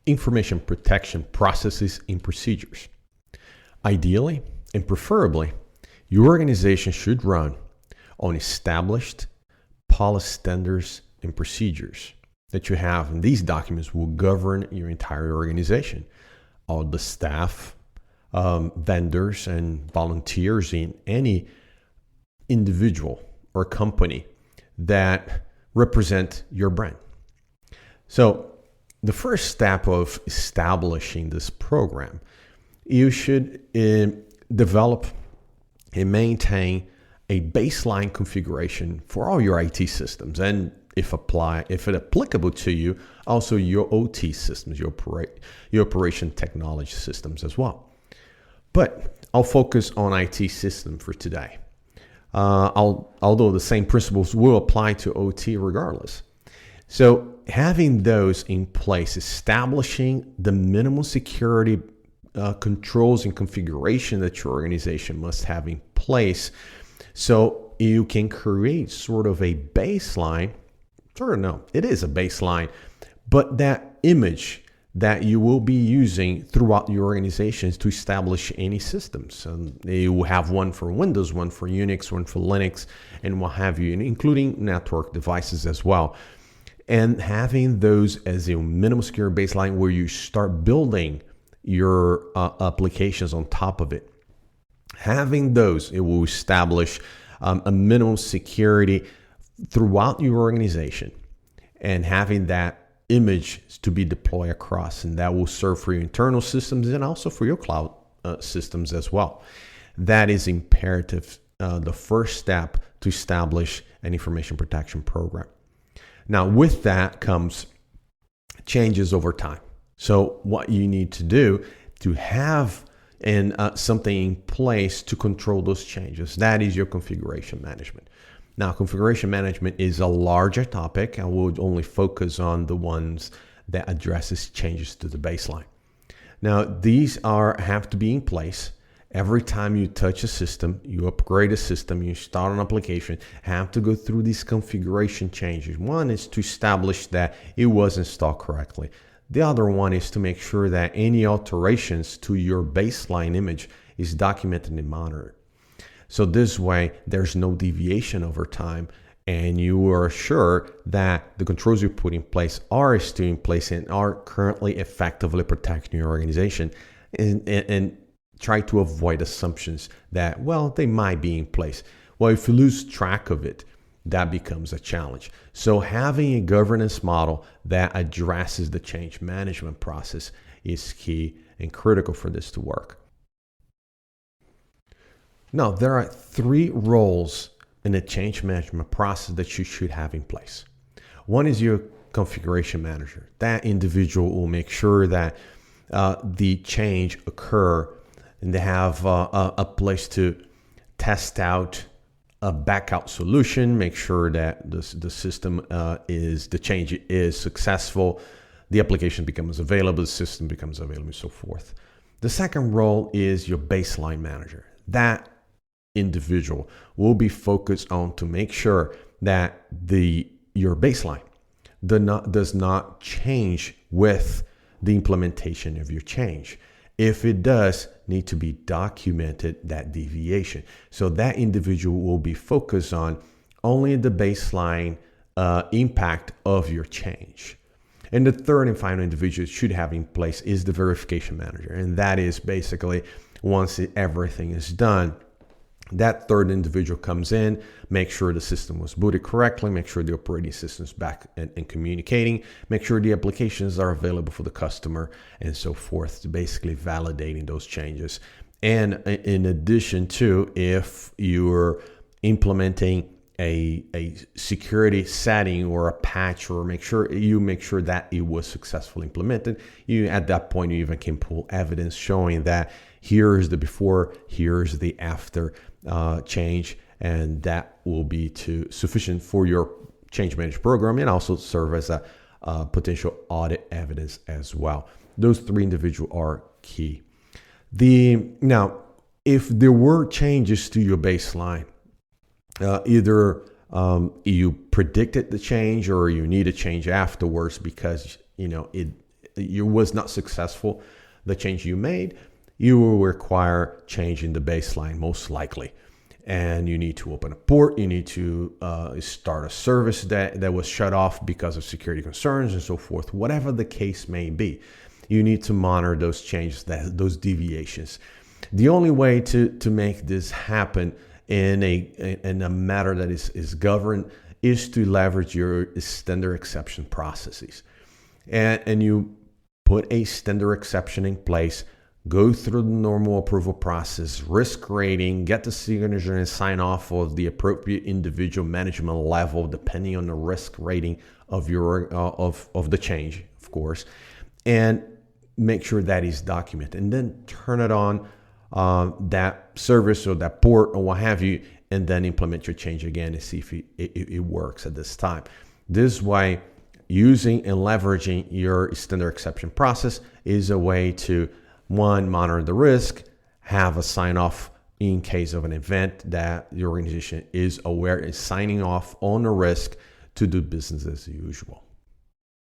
information protection processes and procedures. Ideally and preferably, your organization should run on established policy standards and procedures that you have, and these documents will govern your entire organization. All the staff, vendors, and volunteers in any individual or company that represent your brand. So the first step of establishing this program, you should develop and maintain a baseline configuration for all your IT systems, and if applicable to you, also your OT systems, your operation technology systems as well. But I'll focus on IT system for today. Although the same principles will apply to OT regardless. So having those in place, establishing the minimum security controls and configuration that your organization must have in place, so you can create sort of a baseline. It is a baseline, but that image that you will be using throughout your organizations to establish any systems. And you will have one for Windows, one for Unix, one for Linux, and what have you, including network devices as well. And having those as a minimum secure baseline where you start building your applications on top of it. Having those, it will establish a minimum security throughout your organization, and having that image to be deployed across, and that will serve for your internal systems and also for your cloud systems as well. That is imperative, the first step to establish an information protection program. Now, with that comes changes over time. So what you need to do to have something in place to control those changes, that is your configuration management. Now, configuration management is a larger topic, and we'll only focus on the ones that addresses changes to the baseline. Now, these have to be in place every time you touch a system, you upgrade a system, you start an application, have to go through these configuration changes. One is to establish that it was installed correctly. The other one is to make sure that any alterations to your baseline image is documented and monitored. So this way, there's no deviation over time, and you are sure that the controls you put in place are still in place and are currently effectively protecting your organization, and try to avoid assumptions that, well, they might be in place. Well, if you lose track of it, that becomes a challenge. So having a governance model that addresses the change management process is key and critical for this to work. Now, there are 3 roles in the change management process that you should have in place. One is your configuration manager. That individual will make sure that the change occur, and they have a place to test out a backup solution, make sure that the system the change is successful, the application becomes available, the system becomes available, and so forth. The second role is your baseline manager. That individual will be focused on to make sure that your baseline does not change with the implementation of your change. If it does, need to be documented, that deviation. So that individual will be focused on only the baseline impact of your change. And the third and final individual should have in place is the verification manager. And that is basically once everything is done, that third individual comes in, make sure the system was booted correctly, make sure the operating system is back and communicating, make sure the applications are available for the customer, and so forth, to basically validating those changes. And in addition to, if you're implementing a security setting or a patch, or make sure that it was successfully implemented, at that point you even can pull evidence showing that here's the before, here's the after change, and that will be sufficient for your change management program, and also serve as a potential audit evidence as well. Those 3 individuals are key. Now, if there were changes to your baseline, either you predicted the change or you need a change afterwards because you was not successful, the change you made, you will require change in the baseline most likely. And you need to open a port, you need to start a service that was shut off because of security concerns and so forth. Whatever the case may be, you need to monitor those changes, those deviations. The only way to make this happen in a matter that is governed is to leverage your standard exception processes. And you put a standard exception in place, go through the normal approval process, risk rating, get the signature and sign off of the appropriate individual management level, depending on the risk rating of your of the change, of course, and make sure that is documented, and then turn it on that service or that port or what have you, and then implement your change again and see if it works at this time. This way, using and leveraging your standard exception process is a way to, one, monitor the risk, have a sign off in case of an event that your organization is aware, is signing off on the risk to do business as usual.